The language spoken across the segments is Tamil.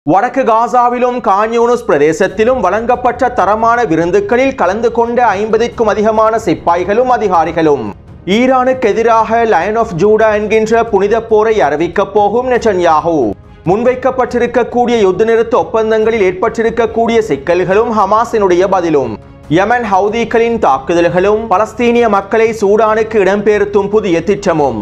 வடக்கு காசாவிலும் கான்யூனிஸ் பிரதேசத்திலும் வழங்கப்பட்ட தரமான விருந்துகளில் கலந்து கொண்ட 50க்கும் அதிகமான சிப்பாய்களும் அதிகாரிகளும் ஈரானுக்கு எதிராக லயன் ஆஃப் ஜூடா என்கின்ற புனித போரை அறிவிக்கப் போகும் நெதன்யாஹூ முன்வைக்கப்பட்டிருக்கக்கூடிய யுத்த நிறுத்த ஒப்பந்தங்களில் ஏற்பட்டிருக்கக்கூடிய சிக்கல்களும் ஹமாஸினுடைய பதிலும் யமன் ஹவுதிகளின் தாக்குதல்களும் பலஸ்தீனிய மக்களை சூடானுக்கு இடம்பெயர்த்தும் புதிய திட்டமும்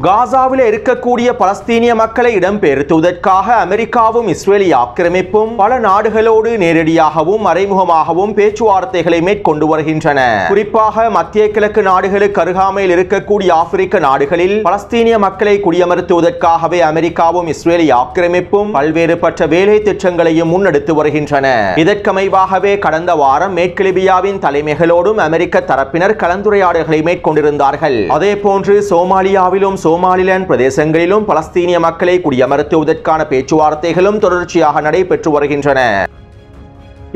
காசாவில் இருக்கக்கூடிய பலஸ்தீனிய மக்களை இடம்பெயர்த்துவதற்காக அமெரிக்காவும் இஸ்ரேலி ஆக்கிரமிப்பும் பல நாடுகளோடு நேரடியாகவும் மறைமுகமாகவும் பேச்சுவார்த்தைகளை மேற்கொண்டு வருகின்றன. குறிப்பாக மத்திய கிழக்கு நாடுகளுக்கு அருகாமையில் இருக்கக்கூடிய ஆப்பிரிக்க நாடுகளில் பலஸ்தீனிய மக்களை குடியமர்த்துவதற்காகவே அமெரிக்காவும் இஸ்ரேலி ஆக்கிரமிப்பும் பல்வேறுபட்ட வேலை திட்டங்களையும் முன்னெடுத்து வருகின்றன. இதற்கமைவாகவே கடந்த வாரம் மேற்கு லிபியாவின் தலைமைகளோடும் அமெரிக்க தரப்பினர் கலந்துரையாடல்களை மேற்கொண்டிருந்தார்கள். அதே போன்று சோமாலியாவிலும் சோமாலிலாந்து பிரதேசங்களிலும் பலஸ்தீனிய மக்களை குடியமர்த்துவதற்கான பேச்சுவார்த்தைகளும் தொடர்ச்சியாக நடைபெற்று வருகின்றன.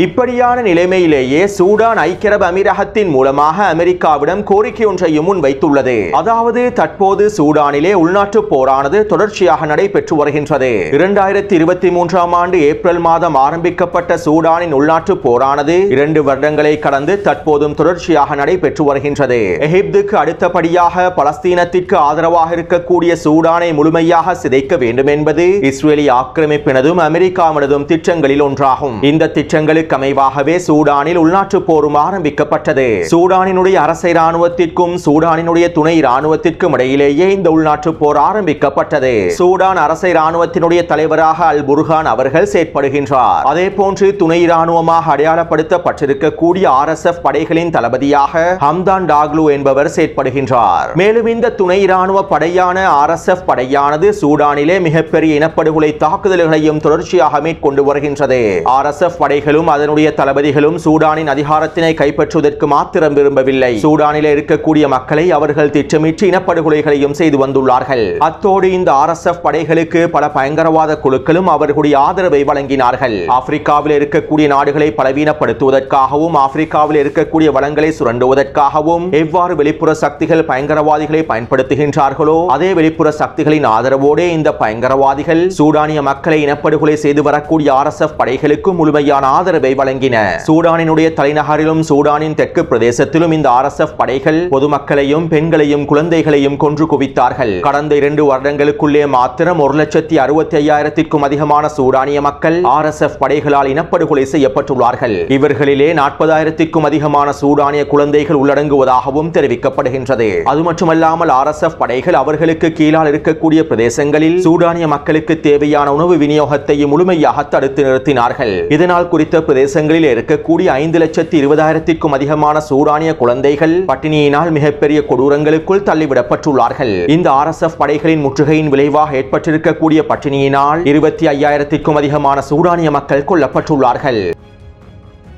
இப்படியான நிலைமையிலேயே சூடான் ஐக்கிய அரபு அமீரகத்தின் மூலமாக அமெரிக்காவிடம் கோரிக்கை ஒன்றையும் முன்வைத்துள்ளது. அதாவது தற்போது சூடானிலே உள்நாட்டு போரானது தொடர்ச்சியாக நடைபெற்று வருகின்றது. 2023ஆம் ஆண்டு ஏப்ரல் மாதம் ஆரம்பிக்கப்பட்ட சூடானின் உள்நாட்டு போரானது 2 வருடங்களை கடந்து தற்போதும் தொடர்ச்சியாக நடைபெற்று வருகின்றது. எகிப்துக்கு அடுத்தபடியாக பலஸ்தீனத்திற்கு ஆதரவாக இருக்கக்கூடிய சூடானை முழுமையாக சிதைக்க வேண்டும் என்பது இஸ்ரேலி ஆக்கிரமிப்பினதும் அமெரிக்காவினதும் திட்டங்களில் ஒன்றாகும். இந்த திட்டங்களுக்கு அமைவாகவே சூடானில் உள்நாட்டு போரும் ஆரம்பிக்கப்பட்டது. சூடானினுடைய அரசை ராணுவத்திற்கும் சூடானினுடைய துணை ராணுவத்திற்கும் இடையிலேயே இந்த உள்நாட்டு போர் ஆரம்பிக்கப்பட்டது. சூடான் அரசை ராணுவத்தினுடைய தலைவராக அல் புர்ஹான் அவர்கள் செயற்படுகின்றார். அதே போன்று துணை ராணுவமாக அடையாளப்படுத்தப்பட்டிருக்கக்கூடிய RSF படைகளின் தளபதியாக ஹம்தான் டாக்லு என்பவர் செயற்படுகின்றார். மேலும் இந்த துணை ராணுவ படையான RSF படையானது சூடானிலே மிகப்பெரிய இனப்படுகொலை தாக்குதல்களையும் தொடர்ச்சியாக மேற்கொண்டு வருகின்றது. RSF படைகளும் அதனுடைய தளபதிகளும் சூடானின் அதிகாரத்தினை கைப்பற்றுவதற்கு மாத்திரம் விரும்பவில்லை. சூடானிலே இருக்கக்கூடிய மக்களை அவர்கள் திட்டமிட்டு இனப்படுகொலைகளையும் செய்து வந்துள்ளார்கள். அத்தோடு இந்த RSF படைகளுக்கு பல பயங்கரவாத குழுக்களும் அவர்களுடைய ஆதரவை வழங்கினார்கள். ஆப்பிரிக்காவில் இருக்கக்கூடிய நாடுகளை பலவீனப்படுத்துவதற்காகவும் ஆப்பிரிக்காவில் இருக்கக்கூடிய வளங்களை சுரண்டுவதற்காகவும் எவ்வாறு வெளிப்புற சக்திகள் பயங்கரவாதிகளை பயன்படுத்துகின்றார்களோ அதே வெளிப்புற சக்திகளின் ஆதரவோடு இந்த பயங்கரவாதிகள் சூடானிய மக்களை இனப்படுகொலை செய்து வரக்கூடிய RSF படைகளுக்கு முழுமையான ஆதரவை வழங்கின. சூடானினுடைய தலைநகரிலும் சூடானின் தெற்கு பிரதேசத்திலும் இந்த RSF படைகள் பொதுமக்களையும் பெண்களையும் குழந்தைகளையும் கொன்று குவித்தார்கள். கடந்த 2 வருடங்களுக்குள்ளே மாத்திரம் 1,65,000க்கும் அதிகமான சூடானிய மக்கள் RSF படைகளால் இனப்படுகொலை செய்யப்பட்டுள்ளார்கள். இவர்களிலே 40,000க்கும் அதிகமான சூடானிய குழந்தைகள் உள்ளடங்குவதாகவும் தெரிவிக்கப்படுகின்றது. அது மட்டுமல்லாமல் RSF படைகள் அவர்களுக்கு கீழால் இருக்கக்கூடிய பிரதேசங்களில் சூடானிய மக்களுக்கு தேவையான உணவு விநியோகத்தையும் முழுமையாக தடுத்து நிறுத்தினார்கள். இதனால் குறித்த பிரதேசங்களில் இருக்கக்கூடிய 5,20,000க்கும் அதிகமான சூடானிய குழந்தைகள் பட்டினியினால் மிகப்பெரிய கொடூரங்களுக்குள் தள்ளிவிடப்பட்டுள்ளார்கள். இந்த RSF படைகளின் முற்றுகையின் விளைவாக ஏற்பட்டிருக்கக்கூடிய பட்டினியினால் 25,000க்கும் அதிகமான சூடானிய மக்கள் கொல்லப்பட்டுள்ளார்கள்.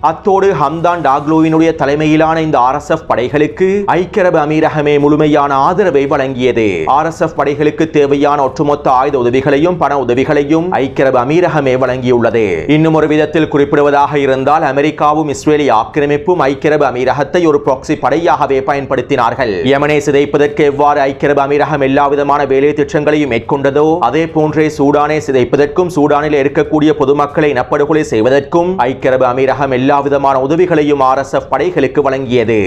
அத்தோடு ஹம்தான் டாக்லோவினுடைய தலைமையிலான இந்த RSF படைகளுக்கு ஐக்கிய அரபு அமீரகமே முழுமையான ஆதரவை வழங்கியது. RSF படைகளுக்கு தேவையான ஒட்டுமொத்த ஆயுத உதவிகளையும் பண உதவிகளையும் ஐக்கிய அரபு அமீரகமே வழங்கியுள்ளது. இன்னும் ஒரு விதத்தில் குறிப்பிடுவதாக இருந்தால் அமெரிக்காவும் இஸ்ரேலி ஆக்கிரமிப்பும் ஐக்கிய அரபு அமீரகத்தை ஒரு ப்ராக்ஸி படையாகவே பயன்படுத்தினார்கள். யமனை சிதைப்பதற்கு எவ்வாறு ஐக்கிய அரபு அமீரகம் எல்லாவிதமான வேலை திட்டங்களையும் மேற்கொண்டதோ அதே போன்றே சூடானை சிதைப்பதற்கும் சூடானில் இருக்கக்கூடிய பொதுமக்களை இனப்படுகொலை செய்வதற்கும் ஐக்கிய அரபு அமீரகம் எல்லாவிதமான உதவிகளையும் RSF படைகளுக்கு வழங்கியது.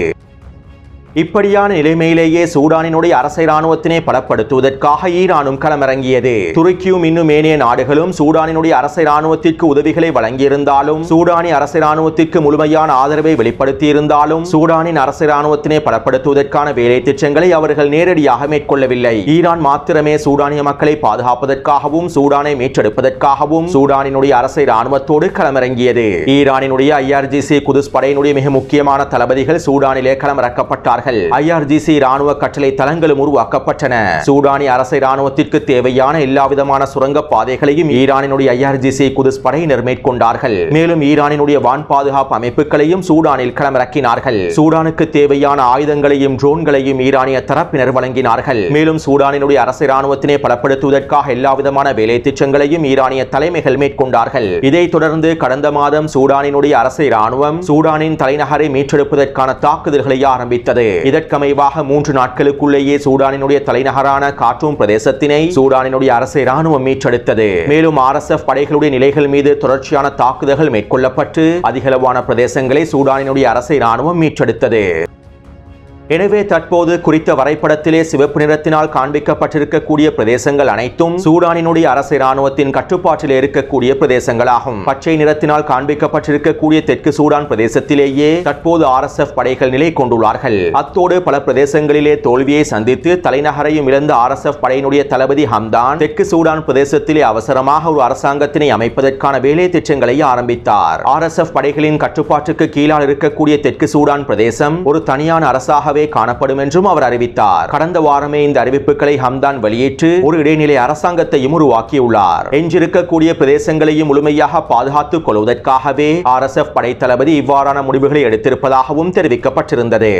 இப்படியான நிலைமையிலேயே சூடானினுடைய அரசை ராணுவத்தினை பலப்படுத்துவதற்காக ஈரானும் களமிறங்கியது. துருக்கியும் இன்னும் ஏனைய நாடுகளும் சூடானினுடைய அரசை ராணுவத்திற்கு உதவிகளை வழங்கியிருந்தாலும் சூடானிய அரசை ராணுவத்திற்கு முழுமையான ஆதரவை வெளிப்படுத்தியிருந்தாலும் சூடானின் அரசை ராணுவத்தினை பலப்படுத்துவதற்கான வேலை திட்டங்களை அவர்கள் நேரடியாக மேற்கொள்ளவில்லை. ஈரான் மாத்திரமே சூடானிய மக்களை பாதுகாப்பதற்காகவும் சூடானை மீட்டெடுப்பதற்காகவும் சூடானினுடைய அரசை ராணுவத்தோடு களமிறங்கியது. ஈரானினுடைய IRGC குதுஸ் படையினுடைய மிக முக்கியமான தளபதிகள் சூடானிலே களமிறக்கப்பட்டார்கள். உருவாக்கியுள்ளார்கள். IRGC ராணுவ கட்டளை தளங்களும் உருவாக்கப்பட்டன. சூடானிய அரசை ராணுவத்திற்கு தேவையான எல்லாவிதமான சுரங்க பாதைகளையும் ஈரானினுடைய IRGC குதுஸ் படையினர் மேற்கொண்டார்கள். மேலும் ஈரானினுடைய வான் பாதுகாப்பு அமைப்புகளையும் சூடானில் களமிறக்கினார்கள். சூடானுக்கு தேவையான ஆயுதங்களையும் ட்ரோன்களையும் ஈரானிய தரப்பினர் வழங்கினார்கள். மேலும் சூடானினுடைய அரசு ராணுவத்தினை பலப்படுத்துவதற்காக எல்லாவிதமான வேலை திட்டங்களையும் ஈரானிய தலைமைகள் மேற்கொண்டார்கள். இதைத் தொடர்ந்து கடந்த மாதம் சூடானினுடைய அரசு ராணுவம் சூடானின் தலைநகரை மீட்டெடுப்பதற்கான தாக்குதல்களை ஆரம்பித்தது. இதற்கமைவாக 3 நாட்களுக்குள்ளேயே சூடானினுடைய தலைநகரான கார்ட்டூம் பிரதேசத்தினை சூடானினுடைய அரசு ராணுவம் மீட்டெடுத்தது. மேலும் RSF படைகளுடைய நிலைகள் மீது தொடர்ச்சியான தாக்குதல்கள் மேற்கொள்ளப்பட்டு அதிகளவான பிரதேசங்களை சூடானினுடைய அரசு ராணுவம் மீட்டெடுத்தது. எனவே தற்போது குறித்த வரைபடத்திலே சிவப்பு நிறத்தினால் காண்பிக்கப்பட்டிருக்கக்கூடிய பிரதேசங்கள் அனைத்தும் சூடானினுடைய அரசு ராணுவத்தின் கட்டுப்பாட்டில் இருக்கக்கூடிய பிரதேசங்களாகும். பச்சை நிறத்தினால் காண்பிக்கப்பட்டிருக்கக்கூடிய தெற்கு சூடான் பிரதேசத்திலேயே தற்போது RSF படைகள் நிலை கொண்டுள்ளார்கள். அத்தோடு பல பிரதேசங்களிலே தோல்வியை சந்தித்து தலைநகரையும் இழந்த RSF படையினுடைய தளபதி ஹம்தான் தெற்கு சூடான் பிரதேசத்திலே அவசரமாக ஒரு அரசாங்கத்தினை அமைப்பதற்கான வேலை திட்டங்களை ஆரம்பித்தார். RSF படைகளின் கட்டுப்பாட்டுக்கு கீழால் இருக்கக்கூடிய தெற்கு சூடான் பிரதேசம் ஒரு தனியான அரசாக காணப்படும் என்றும் அவர் அறிவித்தார். கடந்த வாரமே இந்த அறிவிப்புகளை ஹம்தான் வெளியிட்டு ஒரு இடைநிலை அரசாங்கத்தையும் உருவாக்கியுள்ளார். எஞ்சிருக்கக்கூடிய பிரதேசங்களையும் முழுமையாக பாதுகாத்துக் கொள்வதற்காகவே RSF படை தளபதி இவ்வாறான முடிவுகளை எடுத்திருப்பதாகவும் தெரிவிக்கப்பட்டிருந்தது.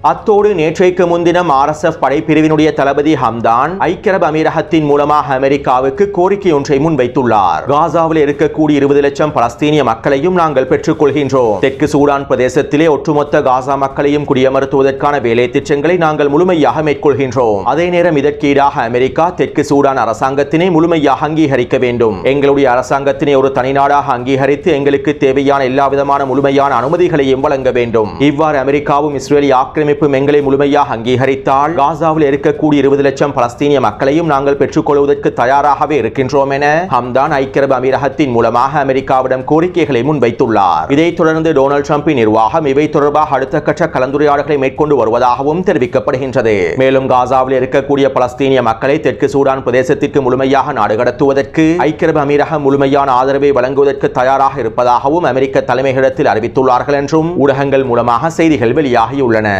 அத்தோடு நேற்றைக்கு முன்தினம் RSF படைப்பிரிவினுடைய தளபதி ஹம்தான் ஐக்கிய அரபு அமீரகத்தின் மூலமாக அமெரிக்காவுக்கு கோரிக்கை ஒன்றை முன்வைத்துள்ளார். காசாவில் இருக்கக்கூடிய 20 லட்சம் பலஸ்தீனிய மக்களையும் நாங்கள் பெற்றுக் கொள்கின்றோம். தெற்கு சூடான் பிரதேசத்திலே ஒட்டுமொத்த காசா மக்களையும் குடியமர்த்துவதற்கான வேலை திட்டங்களை நாங்கள் முழுமையாக மேற்கொள்கின்றோம். அதே நேரம் இதற்கீடாக அமெரிக்கா தெற்கு சூடான் அரசாங்கத்தினை முழுமையாக அங்கீகரிக்க வேண்டும். எங்களுடைய அரசாங்கத்தினை ஒரு தனிநாடாக அங்கீகரித்து எங்களுக்கு தேவையான எல்லாவிதமான முழுமையான அனுமதிகளையும் வழங்க வேண்டும். இவ்வாறு அமெரிக்காவும் இஸ்ரேலி ஆக்கிரமிப்பு எங்களை முழுமையாக அங்கீகரித்தால் காசாவில் இருக்கக்கூடிய 20 லட்சம் பலஸ்தீனிய மக்களையும் நாங்கள் பெற்றுக்கொள்வதற்கு தயாராகவே இருக்கின்றோம் என ஹம்தான் ஐக்கிய அரபு அமீரகத்தின் மூலமாக அமெரிக்காவிடம் கோரிக்கைகளை முன்வைத்துள்ளார். இதைத் தொடர்ந்து டொனால்ட் ட்ரம்பின் நிர்வாகம் இவை தொடர்பாக அடுத்த கட்ட கலந்துரையாடல்களை மேற்கொண்டு வருவதாகவும் தெரிவிக்கப்படுகின்றது. மேலும் காசாவில் இருக்கக்கூடிய பலஸ்தீனிய மக்களை தெற்கு சூடான் பிரதேசத்திற்கு முழுமையாக நாடு கடத்துவதற்கு ஐக்கிய அரபு அமீரகம் முழுமையான ஆதரவை வழங்குவதற்கு தயாராக இருப்பதாகவும் அமெரிக்க தலைமையிடத்தில் அறிவித்துள்ளார்கள் என்றும் ஊடகங்கள் மூலமாக செய்திகள் வெளியாகியுள்ளன.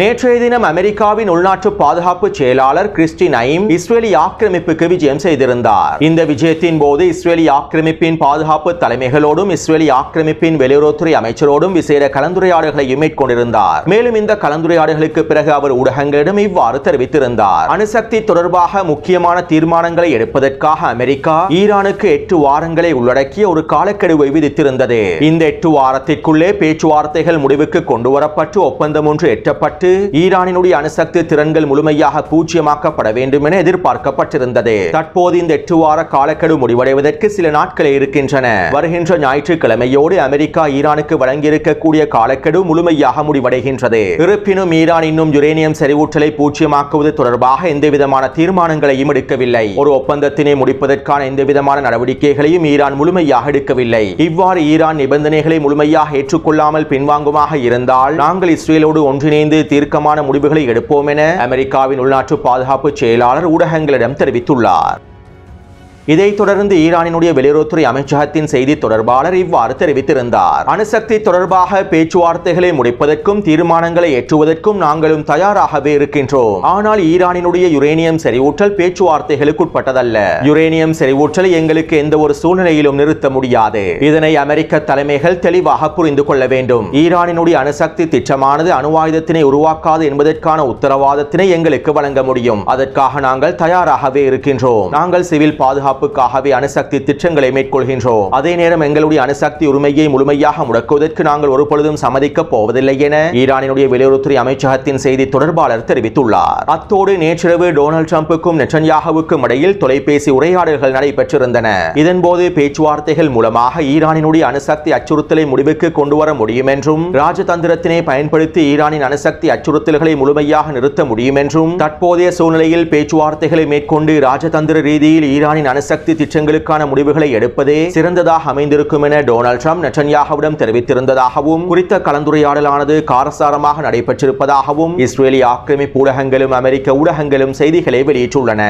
நேற்றைய தினம் அமெரிக்காவின் உள்நாட்டு பாதுகாப்பு செயலாளர் கிறிஸ்டி நைம் இஸ்ரேலி ஆக்கிரமிப்புக்கு விஜயம் செய்திருந்தார். இந்த விஜயத்தின் போது இஸ்ரேலி ஆக்கிரமிப்பின் பாதுகாப்பு தலைமைகளோடும் இஸ்ரேலி ஆக்கிரமிப்பின் வெளியுறவுத்துறை அமைச்சரோடும் விசேட கலந்துரையாடல்களையும் மேற்கொண்டிருந்தார். மேலும் இந்த கலந்துரையாடல்களுக்கு பிறகு அவர் ஊடகங்களிடம் இவ்வாறு தெரிவித்திருந்தார். அணுசக்தி தொடர்பாக முக்கியமான தீர்மானங்களை எடுப்பதற்காக அமெரிக்கா ஈரானுக்கு 8 வாரங்களை உள்ளடக்கிய ஒரு காலக்கெடுவை விதித்திருந்தது. இந்த 8 வாரத்திற்குள்ளே பேச்சுவார்த்தைகள் முடிவுக்கு கொண்டுவரப்பட்டு ஒப்பந்தம் ஒன்று எட்டப்பட்டு ஈரானினுடைய அணுசக்தி திறன்கள் முழுமையாக பூஜ்ஜியமாக்கப்பட வேண்டும் என எதிர்பார்க்கப்பட்டிருந்தது. தற்போது இந்த 8 வார காலக்கெடு முடிவடைவதற்கு சில நாட்களே இருக்கின்றன. வருகின்ற ஞாயிற்றுக்கிழமையோடு அமெரிக்கா ஈரானுக்கு வழங்கியிருக்கக்கூடிய காலக்கெடு முழுமையாக முடிவடைகின்றது. இருப்பினும் ஈரான் இன்னும் யுரேனியம் செறிவூட்டலை பூஜ்ஜியமாக்குவது தொடர்பாக எந்தவிதமான தீர்மானங்களையும் எடுக்கவில்லை. ஒரு ஒப்பந்தத்தினை முடிப்பதற்கான எந்தவிதமான நடவடிக்கைகளையும் ஈரான் முழுமையாக எடுக்கவில்லை. இவ்வாறு ஈரான் நிபந்தனைகளை முழுமையாக ஏற்றுக்கொள்ளாமல் பின்வாங்குமாக இருந்தால் நாங்கள் இஸ்ரேலோடு ஒன்றிணைந்து தீர்க்கமான முடிவுகளை எடுப்போம் என அமெரிக்காவின் உள்நாட்டு பாதுகாப்பு செயலாளர் ஊடகங்களிடம் தெரிவித்துள்ளார். இதைத் தொடர்ந்து ஈரானினுடைய வெளியுறவுத்துறை அமைச்சகத்தின் செய்தி தொடர்பாளர் இவ்வாறு தெரிவித்திருந்தார். அணுசக்தி தொடர்பாக பேச்சுவார்த்தைகளை முடிப்பதற்கும் தீர்மானங்களை ஏற்றுவதற்கும் நாங்களும் தயாராகவே இருக்கின்றோம். ஆனால் ஈரானினுடைய யுரேனியம் செறிவூட்டல் பேச்சுவார்த்தைகளுக்கு உட்பட்டதல்ல. யுரேனியம் செறிவூட்டலை எங்களுக்கு எந்த ஒரு சூழ்நிலையிலும் நிறுத்த முடியாது. இதனை அமெரிக்க தலைமைகள் தெளிவாக புரிந்து கொள்ள வேண்டும். ஈரானினுடைய அணுசக்தி திட்டமானது அணுவாயுதத்தினை உருவாக்காது என்பதற்கான உத்தரவாதத்தினை எங்களுக்கு வழங்க முடியும். அதற்காக நாங்கள் தயாராகவே இருக்கின்றோம். நாங்கள் சிவில் பாதுகாப்பு அணுசக்தி திட்டங்களை மேற்கொள்கின்றோம். அதே நேரம் எங்களுடைய அணுசக்தி உரிமையை முழுமையாக முடக்குவதற்கு நாங்கள் ஒருபொழுதும் சம்மதிக்கப் போவதில்லை என ஈரானினுடைய வெளியுறவுத்துறை அமைச்சகத்தின் செய்தி தொடர்பாளர் தெரிவித்துள்ளார். அத்தோடு நேற்றிரவு டொனால்ட் ட்ரம்புக்கும் நெட்டன்யாஹுவுக்கும் இடையில் தொலைபேசி உரையாடல்கள் நடைபெற்றிருந்தன. இதன்போது பேச்சுவார்த்தைகள் மூலமாக ஈரானினுடைய அணுசக்தி அச்சுறுத்தலை முடிவுக்கு கொண்டுவர முடியும் என்றும் ராஜதந்திரத்தினை பயன்படுத்தி ஈரானின் அணுசக்தி அச்சுறுத்தல்களை முழுமையாக நிறுத்த முடியும் என்றும் தற்போதைய சூழ்நிலையில் பேச்சுவார்த்தைகளை மேற்கொண்டு ராஜதந்திர ரீதியில் ஈரானின் சக்தி திட்டங்களுக்கான முடிவுகளை எடுப்பதே சிறந்ததாக அமைந்திருக்கும் என டொனால்ட் ட்ரம்ப் நெட்டன்யாஹுவிடம் தெரிவித்திருந்ததாகவும் குறித்த கலந்துரையாடலானது காரசாரமாக நடைபெற்றிருப்பதாகவும் இஸ்ரேலி ஆக்கிரமிப்பு ஊடகங்களும் அமெரிக்க ஊடகங்களும் செய்திகளை வெளியிட்டுள்ளன.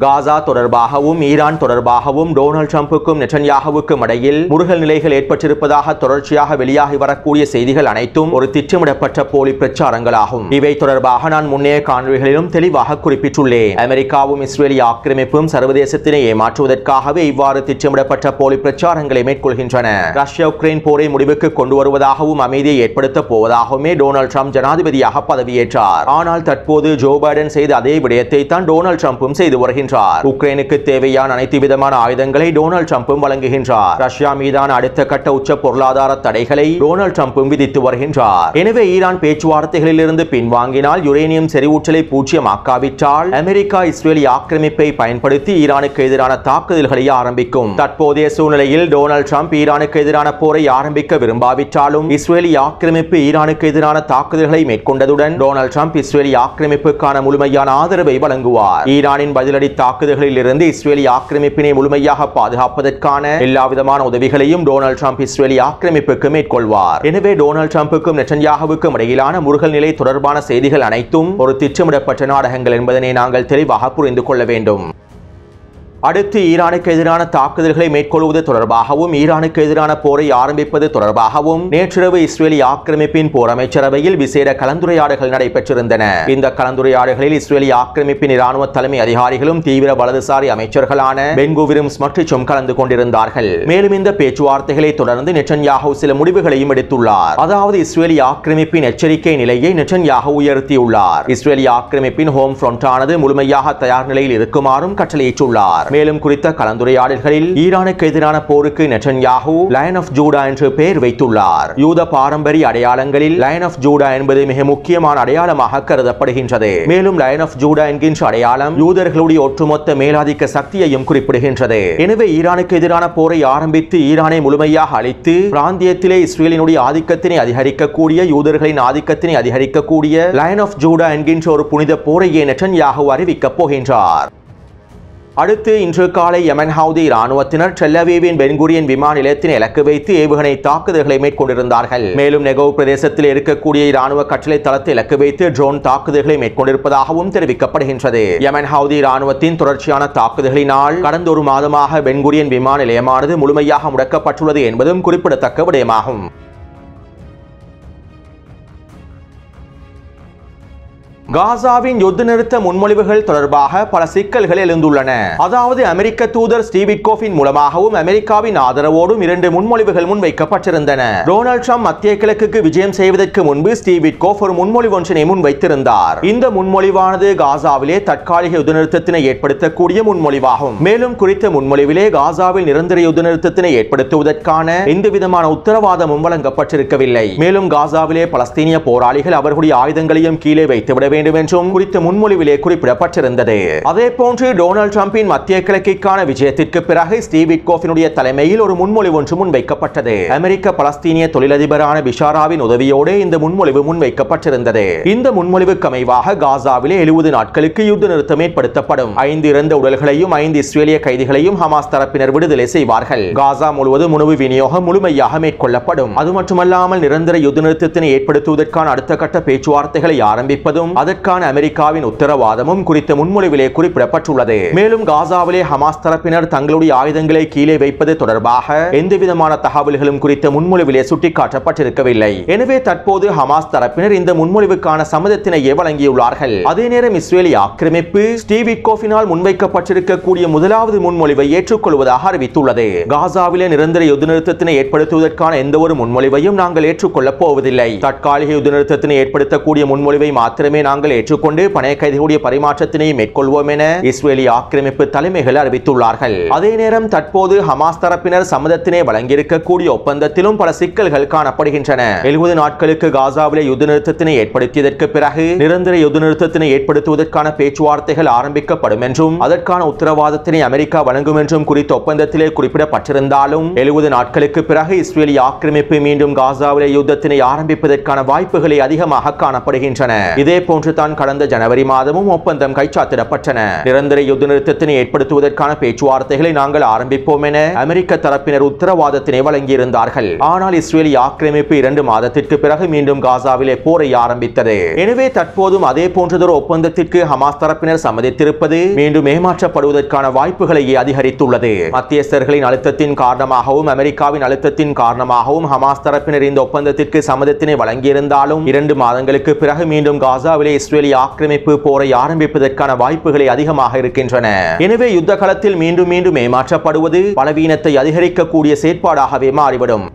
காசா தொடர்பாகவும் ஈரான் தொடர்பாகவும் டொனால்ட் ட்ரம்புக்கும் நெட்டன்யாகுவுக்கும் இடையில் முருகல் நிலைகள் ஏற்பட்டிருப்பதாக தொடர்ச்சியாக வெளியாகி வரக்கூடிய செய்திகள் அனைத்தும் ஒரு திட்டமிடப்பட்ட போலி பிரச்சாரங்களாகும். இவை தொடர்பாக நான் முன்னைய காணொளிகளிலும் தெளிவாக குறிப்பிட்டுள்ளேன். அமெரிக்காவும் இஸ்ரேலிய ஆக்கிரமிப்பும் சர்வதேசத்தினை ஏமாற்றுவதற்காகவே இவ்வாறு திட்டமிடப்பட்ட போலி பிரச்சாரங்களை மேற்கொள்கின்றன. ரஷ்யா உக்ரைன் போரை முடிவுக்கு கொண்டு வருவதாகவும் அமைதியை ஏற்படுத்த போவதாகவுமே டொனால்ட் ட்ரம்ப் ஜனாதிபதியாக பதவியேற்றார். ஆனால் தற்போது ஜோ பைடன் செய்த அதே விடயத்தை தான் டொனால்ட் ட்ரம்பும் செய்து வருகின்றார். உக்ரைனுக்கு தேவையான அனைத்து விதமான ஆயுதங்களை டொனால்ட் ட்ரம்பும் வழங்குகின்றார். ரஷ்யா மீதான அடுத்த கட்ட உச்ச பொருளாதார தடைகளை டொனால்ட் ட்ரம்பும் விதித்து வருகின்றார். எனவே ஈரான் பேச்சுவார்த்தைகளில் இருந்து பின்வாங்கினால், யுரேனியம் செறிவூட்டலை பூஜ்ஜியமாக்காவிட்டால் அமெரிக்கா இஸ்ரேலிய ஆக்கிரமிப்பை பயன்படுத்தி ஈரானுக்கு எதிரான தாக்குதல்களை ஆரம்பிக்கும். தற்போதைய சூழ்நிலையில் டொனால்ட் ட்ரம்ப் ஈரானுக்கு எதிரான போரை ஆரம்பிக்க விரும்பாவிட்டாலும் இஸ்ரேலிய ஆக்கிரமிப்பு ஈரானுக்கு எதிரான தாக்குதல்களை மேற்கொண்டதுடன் டொனால்ட் ட்ரம்ப் இஸ்ரேலிய ஆக்கிரமிப்புக்கான முழுமையான ஆதரவை வழங்குவார். ஈரானின் பதிலடி தாக்குதல்களில் இருந்து இஸ்ரேலிய ஆக்கிரமிப்பினை முழுமையாக பாதுகாப்பதற்கான எல்லாவிதமான உதவிகளையும் டொனால்ட் ட்ரம்ப் இஸ்ரேலிய ஆக்கிரமிப்புக்கு மேற்கொள்வார். எனவே டொனால்ட் ட்ரம்புக்கும் நெட்டன்யாகுவுக்கும் இடையிலான முருகல் நிலை தொடர்பான செய்திகள் அனைத்தும் ஒரு திட்டமிடப்பட்ட நாடகங்கள் என்பதனை நாங்கள் தெளிவாக புரிந்து கொள்ள வேண்டும். அடுத்து ஈரானுக்கு எதிரான தாக்குதல்களை மேற்கொள்வது தொடர்பாகவும் ஈரானுக்கு எதிரான போரை ஆரம்பிப்பது தொடர்பாகவும் நேற்றிரவு இஸ்ரேலிய ஆக்கிரமிப்பின் போர் அமைச்சரவையில் விசேட கலந்துரையாடல்கள் நடைபெற்றிருந்தன. இந்த கலந்துரையாடல்களில் இஸ்ரேலிய ஆக்கிரமிப்பின் இராணுவ தலைமை அதிகாரிகளும் தீவிர வலதுசாரி அமைச்சர்களான பென் குவிரும் மற்றும் கலந்து கொண்டிருந்தார்கள். மேலும் இந்த பேச்சுவார்த்தைகளை தொடர்ந்து நெட்டன்யாகு சில முடிவுகளையும் எடுத்துள்ளார். அதாவது இஸ்ரேலிய ஆக்கிரமிப்பின் எச்சரிக்கை நிலையை நெட்டன்யாகு உயர்த்தியுள்ளார். இஸ்ரேலிய ஆக்கிரமிப்பின் ஹோம் ஃப்ரண்ட் முழுமையாக தயார் நிலையில் இருக்குமாறும் கட்டளையிட்டுள்ளார். மேலும் குறித்த கலந்துரையாடல்களில் ஈரானுக்கு எதிரான போருக்கு நெட்டன்யாகு லயன் ஆஃப் ஜூடா என்று பெயர் வைத்துள்ளார். யூத பாரம்பரிய அடையாளங்களில் லயன் ஆஃப் ஜூடா என்பது மிக முக்கியமான அடையாளமாக கருதப்படுகின்றது. மேலும் லயன் ஆஃப் ஜூடா என்கின்ற அடையாளம் யூதர்களுடைய ஒட்டுமொத்த மேலாதிக்க சக்தியையும் குறிப்பிடுகின்றது. எனவே ஈரானுக்கு எதிரான போரை ஆரம்பித்து ஈரானை முழுமையாக அழித்து பிராந்தியத்திலே இஸ்ரேலினுடைய ஆதிக்கத்தினை அதிகரிக்கக்கூடிய யூதர்களின் ஆதிக்கத்தினை அதிகரிக்கக்கூடிய லயன் ஆஃப் ஜூடா என்கின்ற ஒரு புனித போரையே நெட்டன்யாகு அறிவிக்கப் போகின்றார். அடுத்து இன்று காலை யமன் ஹவுதி இராணுவத்தினர் டெல் அவீவின் பென் குரியன் விமான நிலையத்தின் இலக்கு வைத்து ஏவுகணை தாக்குதல்களை மேற்கொண்டிருந்தார்கள். மேலும் நெகவ் பிரதேசத்தில் இருக்கக்கூடிய இராணுவ கட்டளை தளத்தை இலக்கு வைத்து ட்ரோன் தாக்குதல்களை மேற்கொண்டிருப்பதாகவும் தெரிவிக்கப்படுகின்றது. யமன் ஹவுதி இராணுவத்தின் தொடர்ச்சியான தாக்குதல்களினால் கடந்த ஒரு மாதமாக பென் குரியன் விமான நிலையமானது முழுமையாக முடக்கப்பட்டுள்ளது என்பதும் குறிப்பிடத்தக்க விடயமாகும். காசாவின் யுத்த நிறுத்த முன்மொழிவுகள் தொடர்பாக பல சிக்கல்கள் எழுந்துள்ளன. அதாவது அமெரிக்க தூதர் ஸ்டீவ் விட்கோஃபின் மூலமாகவும் அமெரிக்காவின் ஆதரவோடும் 2 முன்மொழிவுகள் முன்வைக்கப்பட்டிருந்தன. டொனால்ட் ட்ரம்ப் மத்திய கிழக்குக்கு விஜயம் செய்வதற்கு முன்பு ஸ்டீவ் விட்கோஃப் ஒரு முன்மொழிவு ஒன்றினை முன்வைத்திருந்தார். இந்த முன்மொழிவானது காசாவிலே தற்காலிக யுத்த நிறுத்தத்தினை ஏற்படுத்தக்கூடிய முன்மொழிவாகும். மேலும் குறித்த முன்மொழிவிலே காசாவில் நிரந்தர யுத்த நிறுத்தத்தினை ஏற்படுத்துவதற்கான எந்தவிதமான உத்தரவாதமும் வழங்கப்பட்டிருக்கவில்லை. மேலும் காசாவிலே பலஸ்தீனிய போராளிகள் அவர்களுடைய ஆயுதங்களையும் கீழே வைத்துவிட வேண்டும் என்றும் குறித்த முன்மொழிவிலே குறிப்பிடப்பட்டிருந்தது. அதே போன்று டொனால்ட் ட்ரம்பின் மத்திய கிழக்கிற்கான விஜயத்திற்கு பிறகு ஸ்டீவ் விட்கோஃபினுடைய தலைமையில் ஒரு முன்மொழிவு ஒன்று முன்வைக்கப்பட்டது. அமெரிக்க பலஸ்தீனிய தொழிலதிபரான பிஷாராவின் உதவியோடு இந்த முன்மொழிவு முன்வைக்கப்பட்டிருந்தது. இந்த முன்மொழிவுக்கு அமைவாக காசாவிலே 70 நாட்களுக்கு யுத்த நிறுத்தம் ஏற்படுத்தப்படும். 5 இறந்த உடல்களையும் 5 இஸ்ரேலிய கைதிகளையும் ஹமாஸ் தரப்பினர் விடுதலை செய்வார்கள். காசா முழுவதும் உணவு விநியோகம் முழுமையாக மேற்கொள்ளப்படும். அது மட்டுமல்லாமல் நிரந்தர யுத்த நிறுத்தத்தினை ஏற்படுத்துவதற்கான அடுத்த கட்ட பேச்சுவார்த்தைகளை ஆரம்பிப்பதும் அதற்கான அமெரிக்காவின் உத்தரவாதமும் குறித்த முன்மொழிவிலே குறிப்பிடப்பட்டுள்ளது. மேலும் காசாவிலே ஹமாஸ் தரப்பினர் தங்களுடைய ஆயுதங்களை கீழே வைப்பது தொடர்பாக எந்தவிதமான தகவல்களும் குறித்த முன்மொழிவிலே சுட்டிக்காட்டப்பட்டிருக்கவில்லை. எனவே தற்போது ஹமாஸ் தரப்பினர் இந்த முன்மொழிவுக்கான சம்மதத்தினையே வழங்கியுள்ளார்கள். அதே நேரம் இஸ்ரேலிய ஆக்கிரமிப்பு ஸ்டீவ் விட்கோஃபினால் முன்வைக்கப்பட்டிருக்கக்கூடிய முதலாவது முன்மொழிவை ஏற்றுக்கொள்வதாக அறிவித்துள்ளது. காசாவிலே நிரந்தர யுத்த நிறுத்தத்தினை ஏற்படுத்துவதற்கான எந்த ஒரு முன்மொழிவையும் நாங்கள் ஏற்றுக்கொள்ளப் போவதில்லை. தற்காலிக யுத்த நிறுத்தத்தினை ஏற்படுத்தக்கூடிய முன்மொழிவை மாத்திரமே நாங்கள் ஏற்றுக்கொண்டு பணைய கைதிகளுடைய பரிமாற்றத்தினை மேற்கொள்வோம் என இஸ்ரேலிய ஆக்கிரமிப்பு தலைமைகள் அறிவித்துள்ளார்கள். அதே நேரம் தற்போது ஹமாஸ் தரப்பினர் சம்மதத்தினை வழங்கியிருக்கக்கூடிய ஒப்பந்தத்திலும் பல சிக்கல்கள் காணப்படுகின்றன. 70 நாட்களுக்கு காசாவிலே யுத்த நிறுத்தத்தினை ஏற்படுத்தியதற்கு பிறகு நிரந்தர யுத்த நிறுத்தத்தினை ஏற்படுத்துவதற்கான பேச்சுவார்த்தைகள் ஆரம்பிக்கப்படும் என்றும் அதற்கான உத்தரவாதத்தினை அமெரிக்கா வழங்கும் என்றும் குறித்த ஒப்பந்தத்திலே குறிப்பிடப்பட்டிருந்தாலும் 70 நாட்களுக்கு பிறகு இஸ்ரேலிய ஆக்கிரமிப்பு மீண்டும் காசாவிலே யுத்தத்தினை ஆரம்பிப்பதற்கான வாய்ப்புகளை அதிகமாக காணப்படுகின்றன. இதே போன்று போன்றுதான் கடந்த ஜனவரி மாதமும் ஒப்பந்தம் கைச்சாத்திடப்பட்டன. நிரந்தர யுத்த நிறுத்தத்தினை ஏற்படுத்துவதற்கான பேச்சுவார்த்தைகளை நாங்கள் ஆரம்பிப்போம் என அமெரிக்க தரப்பினர் உத்தரவாதத்தினை வழங்கியிருந்தார்கள். ஆனால் இஸ்ரேலி ஆக்கிரமிப்பு 2 மாதத்திற்கு பிறகு மீண்டும் காசாவிலே போரை ஆரம்பித்தது. எனவே தற்போதும் அதே போன்றதொரு ஒப்பந்தத்திற்கு ஹமாஸ் தரப்பினர் சம்மதித்திருப்பது மீண்டும் ஏமாற்றப்படுவதற்கான வாய்ப்புகளையே அதிகரித்துள்ளது. மத்தியஸ்தர்களின் அழுத்தத்தின் காரணமாகவும் அமெரிக்காவின் அழுத்தத்தின் காரணமாகவும் ஹமாஸ் தரப்பினர் இந்த ஒப்பந்தத்திற்கு சம்மதத்தினை வழங்கியிருந்தாலும் 2 மாதங்களுக்கு பிறகு மீண்டும் காசாவிலே இஸ்ரேலி ஆக்கிரமிப்பு போரை ஆரம்பிப்பதற்கான வாய்ப்புகளை அதிகமாக இருக்கின்றன. எனவே யுத்த களத்தில் மீண்டும் மீண்டும் ஏமாற்றப்படுவது பலவீனத்தை அதிகரிக்கக்கூடிய செயற்பாடாகவே மாறிவிடும்.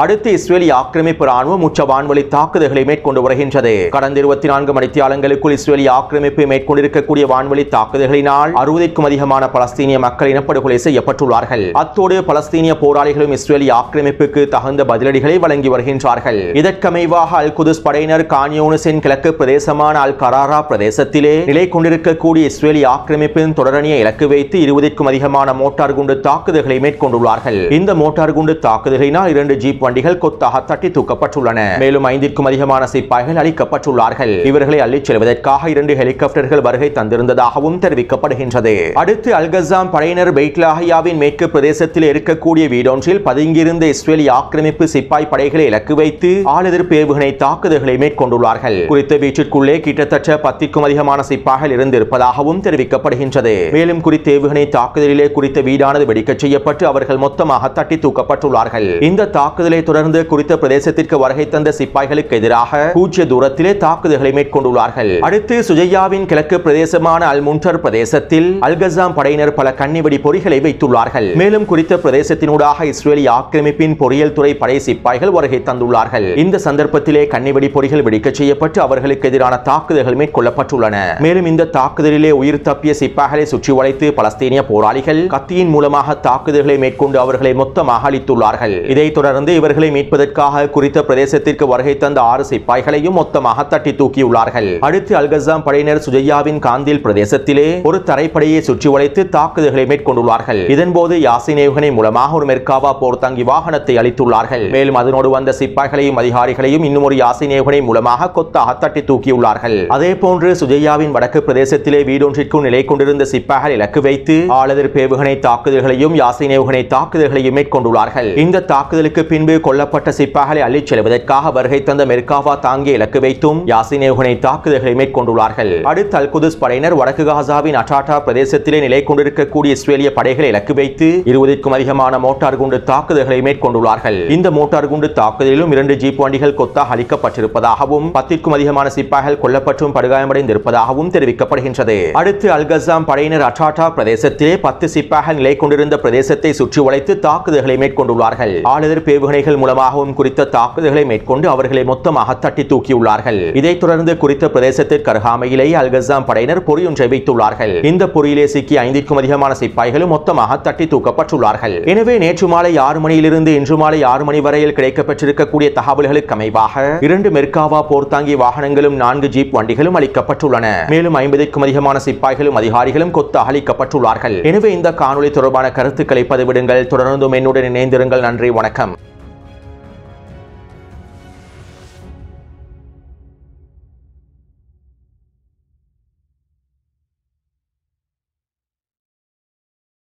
அடுத்து இஸ்ரேலி ஆக்கிரமிப்பு ராணுவம் உச்ச வான்வழி தாக்குதல்களை மேற்கொண்டு வருகின்றது. கடந்த 24 மணித்தியாலங்களுக்குள் இஸ்ரேலி ஆக்கிரமிப்பு மேற்கொண்டிருக்கக்கூடிய வான்வழி தாக்குதல்களினால் 60க்கும் அதிகமான பலஸ்தீனிய மக்கள் இனப்படுகொலை செய்யப்பட்டுள்ளார்கள். அத்தோடு பலஸ்தீனிய போராளிகளும் இஸ்ரேலி ஆக்கிரமிப்புக்கு தகுந்த பதிலடிகளை வழங்கி வருகின்றார்கள். இதற்கமைவாக அல் குதுஸ் படையினர் கான் யூனிஸின் கிழக்கு பிரதேசமான அல் கராரா பிரதேசத்திலே நிலை கொண்டிருக்கக்கூடிய இஸ்ரேலி ஆக்கிரமிப்பின் தொடரணியை இலக்கு வைத்து 20க்கும் அதிகமான மோட்டார் குண்டு தாக்குதல்களை மேற்கொண்டுள்ளார்கள். இந்த மோட்டார் குண்டு தாக்குதலினால் 2 ஜீப் வண்டிகள் கொத்தாக தட்டி தூக்கப்பட்டுள்ளன. மேலும் 5க்கும் அதிகமான சிப்பாய்கள் அளிக்கப்பட்டுள்ளார்கள். இவர்களை அள்ளிச் செல்வதற்காக 2 ஹெலிகாப்டர்கள் வருகை தந்திருந்ததாகவும் தெரிவிக்கப்படுகின்றது. அடுத்து அல்கசாம் படையினர் பெய்ட் லாஹியாவின் மேற்கு பிரதேசத்தில் இருக்கக்கூடிய வீடொன்றில் பதுங்கியிருந்த இஸ்ரேலி ஆக்கிரமிப்பு சிப்பாய் படைகளை இலக்கு வைத்து ஆளெதிர்ப்பு ஏவுகணை தாக்குதல்களை மேற்கொண்டுள்ளார்கள். குறித்த வீட்டிற்குள்ளே கிட்டத்தட்ட 10க்கும் அதிகமான சிப்பாய்கள் இருந்திருப்பதாகவும் தெரிவிக்கப்படுகின்றது. மேலும் குறித்த ஏவுகணை தாக்குதலிலே குறித்த வீடானது வெடிக்கச் செய்யப்பட்டு அவர்கள் மொத்தமாக தட்டி தூக்கப்பட்டுள்ளார்கள். இந்த தாக்குதலை தொடர்ந்து குறித்த பிரதேசத்திற்கு வருகை தந்த சிப்பாய்களுக்கு எதிராக பூஜ்ய தூரத்திலே தாக்குதல்களை மேற்கொண்டுள்ளார்கள். அடுத்து சுஜையாவின் கிழக்கு பிரதேசமான அல் முன்டர் பிரதேசத்தில் அல்கசாம் படையினர் பல கண்ணிவெடி பொறிகளை வைத்துள்ளார்கள். மேலும் குறித்த பிரதேசத்தினூடாக இஸ்ரேலி ஆக்கிரமிப்பின் பொறியியல் துறை படை சிப்பாய்கள் வருகை தந்துள்ளார்கள். இந்த சந்தர்ப்பத்திலே கண்ணிவெடி பொறிகள் வெடிக்கச் செய்யப்பட்டு அவர்களுக்கு எதிரான தாக்குதல்கள் மேற்கொள்ளப்பட்டுள்ளன. மேலும் இந்த தாக்குதலிலே உயிர் தப்பிய சிப்பாய்களை சுற்றி வளைத்து பலஸ்தீனிய போராளிகள் கத்தியின் மூலமாக தாக்குதல்களை மேற்கொண்டு அவர்களை மொத்தமாக அழித்துள்ளார்கள். இதைத் தொடர்ந்து இவர்களை மீட்பதற்காக குறித்த பிரதேசத்திற்கு வருகை தந்த 6 சிப்பாய்களையும் மொத்தமாக தட்டி தூக்கியுள்ளார்கள். அடுத்து அல்கசாம் படையினர் சுஜையாவின் காந்தில் பிரதேசத்திலே ஒரு தரைப்படையை சுற்றி வளைத்து தாக்குதல்களை மேற்கொண்டுள்ளார்கள். இதன்போது யாசின் ஏவுகணை மூலமாக ஒரு மெர்காவா போர்த்தாங்கி வாகனத்தை அளித்துள்ளார்கள். மேலும் அதனோடு வந்த சிப்பாய்களையும் அதிகாரிகளையும் இன்னும் ஒரு யாசின் ஏவுகணை மூலமாக கொத்தாக தட்டி தூக்கியுள்ளார்கள். அதே போன்று சுஜையாவின் வடக்கு பிரதேசத்திலே வீடொன்றிற்கும் நிலை கொண்டிருந்த சிப்பாய்கள் இலக்கு வைத்து ஆளெதிர்ப்பு ஏவுகணை தாக்குதல்களையும் யாசின் ஏவுகணை தாக்குதல்களையும் மேற்கொண்டுள்ளார்கள். இந்த தாக்குதலுக்கு பின்பு கொல்லப்பட்ட சிப்பாய்களை அள்ளிச் செல்வதற்காக வருகை தந்த மெர்காவா தாங்கி இலக்கு வைத்தும் யாசின் ஏவுகணை தாக்குதல்களை மேற்கொண்டுள்ளார்கள். அடுத்து அல் குதுஸ் படையினர் வடக்கு காசாவின் அட்டாட்டா பிரதேசத்திலே நிலை கொண்டிருக்கக்கூடிய இஸ்ரேலிய படைகளை இலக்கு வைத்து 20க்கும் அதிகமான மோட்டார் குண்டு தாக்குதல்களை மேற்கொண்டுள்ளார்கள். இந்த மோட்டார் குண்டு தாக்குதலிலும் 2 ஜீப் வண்டிகள் கொத்தாக அளிக்கப்பட்டிருப்பதாகவும் 10க்கும் அதிகமான சிப்பாய்கள் கொல்லப்பட்டும் படுகாயமடைந்திருப்பதாகவும் தெரிவிக்கப்படுகின்றது. அடுத்து அல்கசாம் படையினர் அட்டாட்டா பிரதேசத்திலே 10 சிப்பாய்கள் நிலை கொண்டிருந்த பிரதேசத்தை சுற்றி வளைத்து தாக்குதல்களை மேற்கொண்டுள்ளார்கள். ஆளெதிர்ப்பு ஏவுகணைகள் மூலமாகவும் குறித்த தாக்குதல்களை மேற்கொண்டு அவர்களை மொத்தமாக தட்டி தூக்கியுள்ளார்கள். இதைத் தொடர்ந்து குறித்த பிரதேசத்திற்கு அருகாமையிலேயே அல்கசாம் படையினர் பொறியொன்றை வைத்துள்ளார்கள். இந்த பொறியிலே சிக்கி 5க்கும் அதிகமான சிப்பாய்களும் மொத்தமாக தட்டி தூக்கப்பட்டுள்ளார்கள். எனவே நேற்று மாலை 6 மணியிலிருந்து இன்று மாலை 6 மணி வரையில் கிடைக்கப்பட்டிருக்கக்கூடிய தகவல்களுக்கு அமைவாக 2 மெர்காவா போர்த்தாங்கி வாகனங்களும் 4 ஜீப் வண்டிகளும் அளிக்கப்பட்டுள்ளன. மேலும் 50க்கும் அதிகமான சிப்பாய்களும் அதிகாரிகளும் கொத்தாக அளிக்கப்பட்டுள்ளார்கள். எனவே இந்த காணொளி தொடர்பான கருத்துக்களை பதிவிடுங்கள். தொடர்ந்தும் என்னுடன் இணைந்திருங்கள். நன்றி, வணக்கம்.